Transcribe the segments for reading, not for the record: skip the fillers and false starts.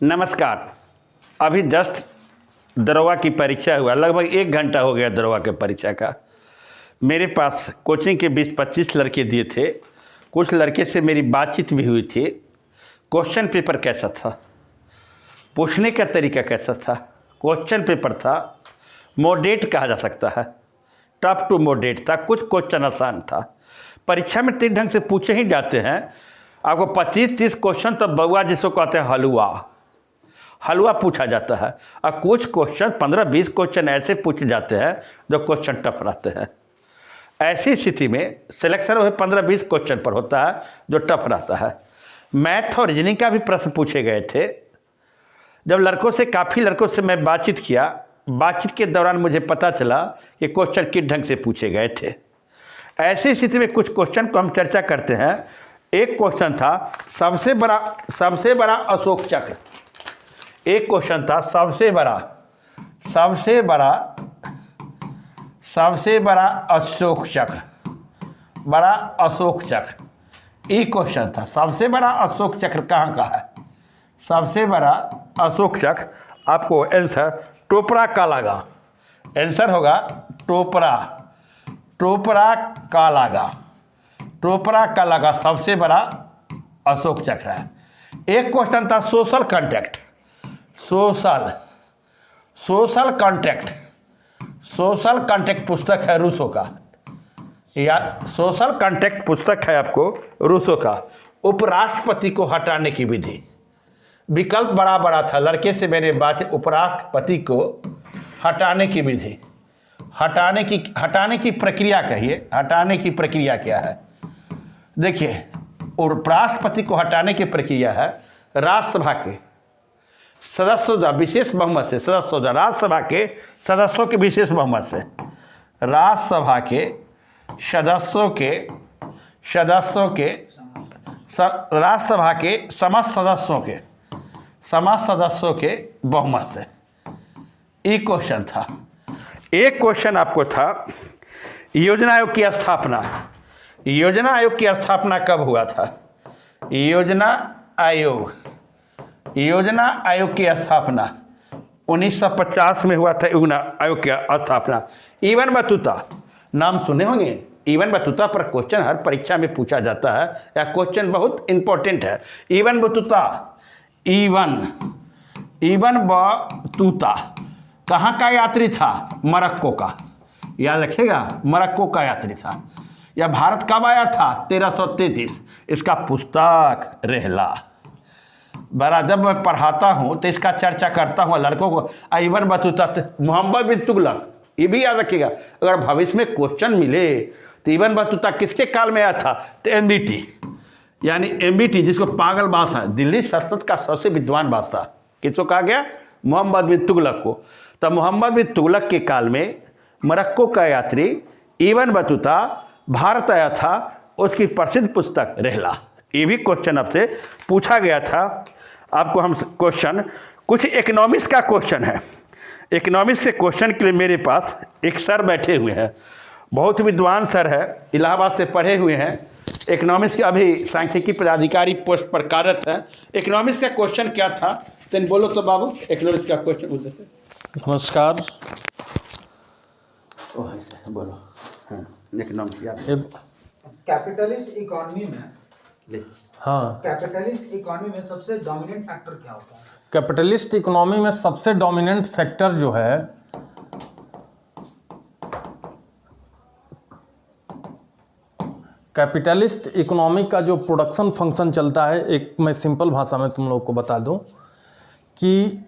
नमस्कार। अभी जस्ट दरोगा की परीक्षा हुआ, लगभग 1 घंटा हो गया दरोगा के परीक्षा का। मेरे पास कोचिंग के 20-25 लड़के दिए थे। कुछ लड़के से मेरी बातचीत भी हुई थी। क्वेश्चन पेपर कैसा था, पूछने का तरीका कैसा था, क्वेश्चन पेपर था मॉडरेट कहा जा सकता है, टफ टू मॉडरेट था। कुछ क्वेश्चन आसान था। परीक्षा में 3 ढंग से पूछे ही जाते हैं। आपको 25-30 क्वेश्चन तो बउआ जिसको कहते हैं हलवा पूछा जाता है, और कुछ क्वेश्चन 15-20 क्वेश्चन ऐसे पूछे जाते हैं जो क्वेश्चन टफ रहते हैं। ऐसी स्थिति में सिलेक्शन वही 15-20 क्वेश्चन पर होता है जो टफ रहता है। मैथ और रीजनिंग का भी प्रश्न पूछे गए थे। जब काफ़ी लड़कों से मैं बातचीत किया, बातचीत के दौरान मुझे पता चला कि क्वेश्चन किस ढंग से पूछे गए थे। ऐसी स्थिति में कुछ क्वेश्चन को हम चर्चा करते हैं। एक क्वेश्चन था सबसे बड़ा अशोक चक्र। एक क्वेश्चन था सबसे बड़ा अशोक चक्र, ये क्वेश्चन था। सबसे बड़ा अशोक चक्र कहाँ का है? सबसे बड़ा अशोक चक्र आपको आंसर टोपरा का लगा। आंसर होगा टोपरा का लगा सबसे बड़ा अशोक चक्र है। एक क्वेश्चन था सोशल कॉन्ट्रैक्ट पुस्तक है रूसो का, या सोशल कॉन्ट्रैक्ट पुस्तक है आपको रूसो का। उपराष्ट्रपति को हटाने की विधि, विकल्प बड़ा था। लड़के से मैंने बात, उपराष्ट्रपति को हटाने की विधि, हटाने की प्रक्रिया कहिए, हटाने की प्रक्रिया क्या है? देखिए, उपराष्ट्रपति को हटाने की प्रक्रिया है राज्यसभा के सदस्यों द्वारा विशेष बहुमत से, राज्यसभा के सदस्यों के विशेष बहुमत से, राज्यसभा के राज्यसभा के समस्त सदस्यों के बहुमत से। ये क्वेश्चन था। एक क्वेश्चन आपको था योजना आयोग की स्थापना। योजना आयोग की स्थापना कब हुआ था? योजना आयोग की स्थापना 1950 में हुआ था। योजना आयोग की स्थापना। इवन बतूता नाम सुने होंगे। इवन बतूता पर क्वेश्चन हर परीक्षा में पूछा जाता है, या क्वेश्चन बहुत इंपॉर्टेंट है। इवन बतूता कहाँ का यात्री था? मोरक्को का। याद रखिएगा, मोरक्को का यात्री था। यह भारत कब आया था? 1333। इसका पुस्तक रहला। बड़ा जब मैं पढ़ाता हूँ तो इसका चर्चा करता हूँ लड़कों को। इबन बतूता, मोहम्मद बिन तुगलक, ये भी याद रखिएगा। अगर भविष्य में क्वेश्चन मिले तो इबन बतूता किसके काल में आया था? तो एमबीटी जिसको पागल बादशाह, दिल्ली सल्तनत का सबसे विद्वान बादशाह किसको कहा गया? मोहम्मद बिन तुगलक को। तब मोहम्मद बिन तुगलक के काल में मोरक्को का यात्री इबन बतूता भारत आया था। उसकी प्रसिद्ध पुस्तक रहला। ये भी क्वेश्चन आपसे पूछा गया था। आपको हम क्वेश्चन, कुछ इकोनॉमिक्स का क्वेश्चन है। इकोनॉमिक्स के क्वेश्चन के लिए मेरे पास एक सर बैठे हुए हैं, बहुत विद्वान सर है, इलाहाबाद से पढ़े हुए हैं। इकोनॉमिक्स के अभी सांख्यिकी पदाधिकारी पोस्ट पर कार्यरत है। इकोनॉमिक्स का क्वेश्चन क्या था? तुम बोलो तो बाबू, इकोनॉमिक्स का क्वेश्चन बोलते थे। नमस्कार। बोलो। हाँ, इकोनॉमिक्स कैपिटलिस्ट इकोनॉमी में सबसे डोमिनेंट फैक्टर क्या होता है? कैपिटलिस्ट इकोनॉमी में सबसे डोमिनेंट फैक्टर जो है, कैपिटलिस्ट इकोनॉमी का जो प्रोडक्शन फंक्शन चलता है, एक मैं सिंपल भाषा में तुम लोग को बता दूं कि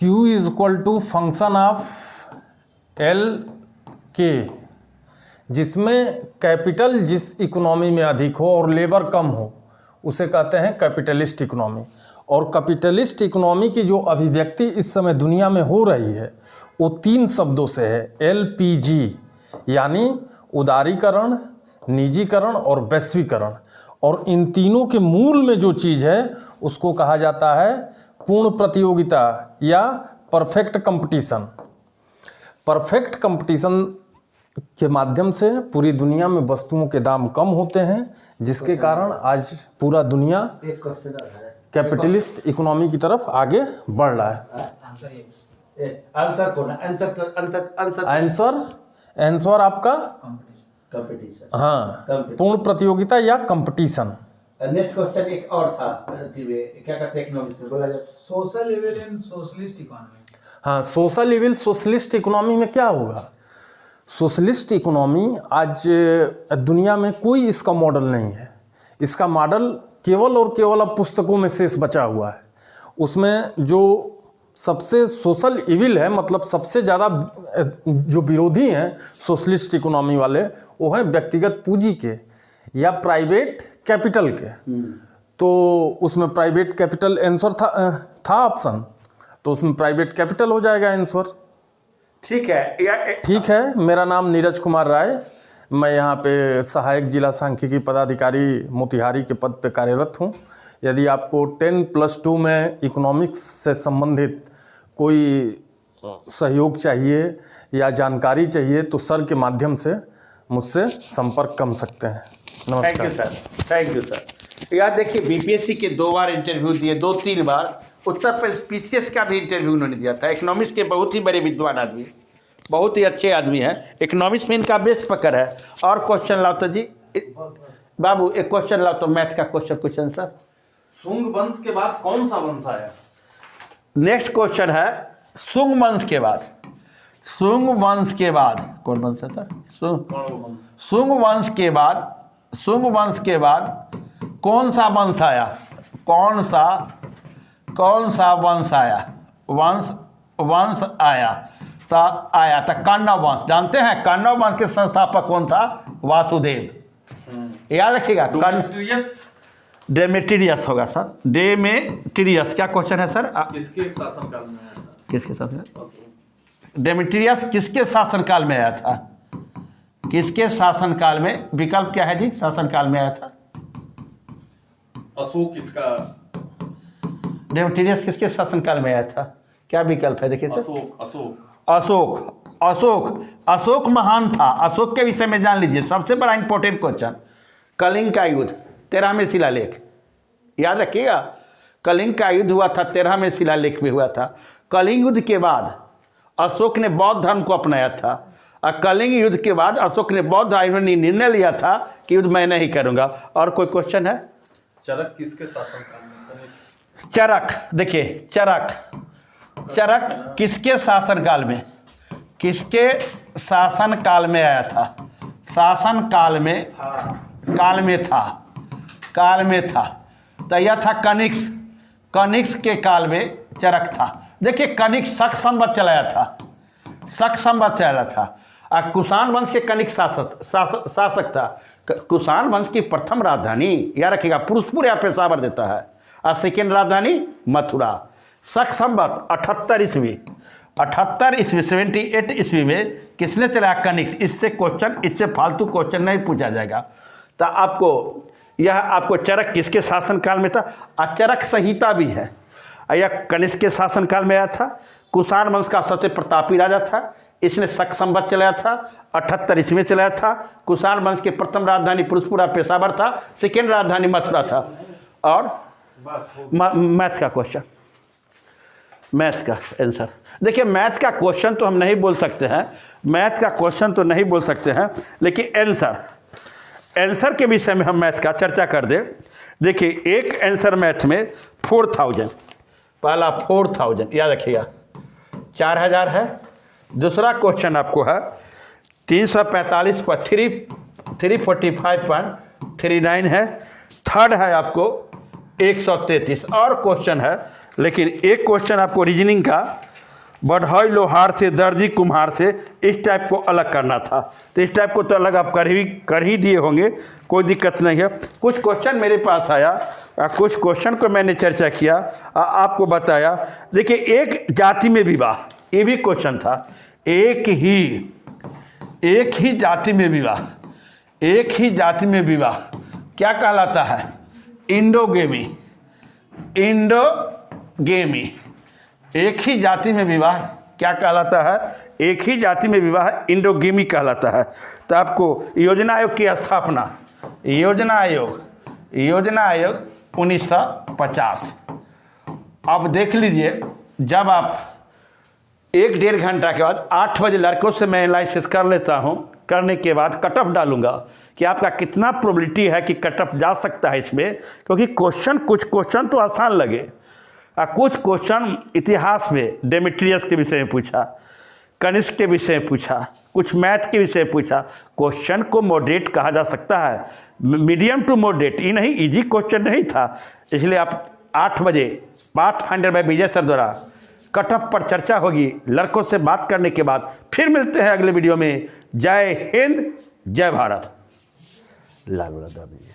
Q is equal to function of L के, जिसमें कैपिटल जिस इकोनॉमी में अधिक हो और लेबर कम हो उसे कहते हैं कैपिटलिस्ट इकोनॉमी। और कैपिटलिस्ट इकोनॉमी की जो अभिव्यक्ति इस समय दुनिया में हो रही है वो 3 शब्दों से है, LPG, यानी उदारीकरण, निजीकरण और वैश्वीकरण। और इन तीनों के मूल में जो चीज़ है उसको कहा जाता है पूर्ण प्रतियोगिता या परफेक्ट कंपटीशन। परफेक्ट कंपटीशन के माध्यम से पूरी दुनिया में वस्तुओं के दाम कम होते हैं, जिसके कारण आज पूरा दुनिया एक क्वेश्चन है, कैपिटलिस्ट इकोनॉमी की तरफ आगे बढ़ रहा है। आंसर ये आंसर कौन है? आंसर आंसर आपका कंपटीशन। कंपटीशन। हाँ, Competition। पूर्ण प्रतियोगिता या कंपटीशन। नेक्स्ट क्वेश्चन एक और था, क्या कहते हैं इकोनॉमिक्स में बोला जाता social level and socialist economy. हाँ, सोशल लेवल सोशलिस्ट इकोनॉमी में क्या होगा? सोशलिस्ट इकोनॉमी आज दुनिया में कोई इसका मॉडल नहीं है। इसका मॉडल केवल और केवल अब पुस्तकों में शेष बचा हुआ है। उसमें जो सबसे सोशल इविल है, मतलब सबसे ज़्यादा जो विरोधी हैं सोशलिस्ट इकोनॉमी वाले, वो है व्यक्तिगत पूंजी के या प्राइवेट कैपिटल के। तो उसमें प्राइवेट कैपिटल आंसर था ऑप्शन, तो उसमें प्राइवेट कैपिटल हो जाएगा आंसर। ठीक है ठीक है, मेरा नाम नीरज कुमार राय, मैं यहाँ पे सहायक जिला सांख्यिकी पदाधिकारी मोतिहारी के पद पे कार्यरत हूँ। यदि आपको 10+2 में इकोनॉमिक्स से संबंधित कोई सहयोग चाहिए या जानकारी चाहिए तो सर के माध्यम से मुझसे संपर्क कर सकते हैं। थैंक यू नमस्कार। Sir, thank you sir. यार देखिए, बीपीएससी के 2 बार इंटरव्यू दिए, 2-3 बार। उत्तर प्रदेश पीसीएस का भी इंटरव्यू उन्होंने दिया था। इकोनॉमिक्स के बहुत ही बड़े विद्वान आदमी, बहुत ही अच्छे आदमी हैं। इकोनॉमिक्स में इनका बेस्ट पकड़ है। और क्वेश्चन लाओ तो जी बाबू, एक क्वेश्चन लाओ तो मैथ का क्वेश्चन सर। सुंग वंश के बाद कौन सा वंश आया? नेक्स्ट क्वेश्चन है सुंग वंश के बाद। सुंग वंश के बाद कौन वंश है सर? सुंग वंश के बाद, सुंग वंश के बाद कौन सा वंश आया? कौन सा वंश आया? वंश आया था कण्व वंश। जानते हैं कण्व वंश के संस्थापक कौन था? वासुदेव। याद रखिएगा, डेमेट्रियस होगा सर, डेमेट्रियस। क्या क्वेश्चन है सर? किसके शासनकाल में आया? किसके शासन? डेमेट्रियस किसके शासनकाल में आया था? किसके शासनकाल में? विकल्प क्या है जी? शासनकाल में आया था। अशोक इसका। डेमेट्रियस किसके शासनकाल में आया था? क्या विकल्प है? देखिए तो अशोक महान था। अशोक के विषय में जान लीजिए। सबसे बड़ा इंपॉर्टेंट क्वेश्चन, कलिंग का युद्ध, 13वें शिलालेख। याद रखिएगा, कलिंग का युद्ध हुआ था, 13वें शिलालेख में हुआ था। कलिंग युद्ध के बाद अशोक ने बौद्ध धर्म को अपनाया था, और कलिंग युद्ध के बाद अशोक ने बौद्ध धर्म ने निर्णय लिया था कि युद्ध मैं नहीं करूंगा। और कोई क्वेश्चन है? चरक किसके शासनकाल में? चरक, देखिए चरक किसके शासनकाल में? किसके शासनकाल में आया था? शासनकाल में काल में था तो यह था कनिष्क के काल में चरक था। देखिए, कनिष्क शक संवत चलाया था। और कुषाण वंश के कनिष्क शासक था। कुषाण वंश की प्रथम राजधानी, याद रखिएगा, पुरुषपुर या पेशावर देता है, और सेकेंड राजधानी मथुरा। शक संवत 78 ईस्वी 78 ईस्वी में किसने चलाया? कनिष्क। इससे फालतू क्वेश्चन नहीं पूछा जाएगा। तो आपको चरक किसके शासनकाल में था? चरक संहिता भी है। यह कनिष्क के शासनकाल में आया था। कुषाण वंश का सबसे प्रतापी राजा था, इसने शक संवत चलाया था, 78 ईस्वी में चलाया था। कुषाण वंश के प्रथम राजधानी पुरुषपुरा पेशावर था, सेकेंड राजधानी मथुरा था। और मैथ्स का क्वेश्चन, मैथ्स का आंसर देखिए। मैथ्स का क्वेश्चन तो हम नहीं बोल सकते हैं, लेकिन आंसर के विषय में हम मैथ्स का चर्चा कर दें। देखिए, एक आंसर मैथ में 4000, पहला 4000 याद रखिएगा, 4000 है। दूसरा क्वेश्चन आपको है 345 पर 345.39 है। थर्ड है आपको 133 और क्वेश्चन है। लेकिन एक क्वेश्चन आपको रीजनिंग का, बढ़ई लोहार से, दर्जी कुम्हार से, इस टाइप को अलग करना था। तो इस टाइप को तो अलग आप कर ही दिए होंगे, कोई दिक्कत नहीं है। कुछ क्वेश्चन मेरे पास आया, कुछ क्वेश्चन को मैंने चर्चा किया, आपको बताया। देखिए, एक जाति में विवाह, ये भी क्वेश्चन था। एक ही जाति में विवाह क्या कहलाता है? इंडोगेमी। एक ही जाति में विवाह क्या कहलाता है? एक ही जाति में विवाह इंडोगेमी कहलाता है। तो आपको योजना आयोग की स्थापना, योजना आयोग 1950। अब देख लीजिए, जब आप 1-1.5 घंटा के बाद 8 बजे लड़कों से मैं एनालिसिस कर लेता हूं, करने के बाद कट ऑफ डालूंगा कि आपका कितना प्रोबेबिलिटी है कि कट ऑफ जा सकता है इसमें, क्योंकि कुछ क्वेश्चन तो आसान लगे। कुछ क्वेश्चन इतिहास में डेमेट्रियस के विषय में पूछा, कनिष्क के विषय में पूछा, कुछ मैथ के विषय में पूछा। क्वेश्चन को मॉडरेट कहा जा सकता है, मीडियम टू मॉडरेट, ये नहीं इजी क्वेश्चन नहीं था। इसलिए आप 8 बजे पाथफाइंडर बाय विजय सर द्वारा कट ऑफ पर चर्चा होगी। लड़कों से बात करने के बाद फिर मिलते हैं अगले वीडियो में। जय हिंद, जय भारत। लाल वाला दबा दीजिए।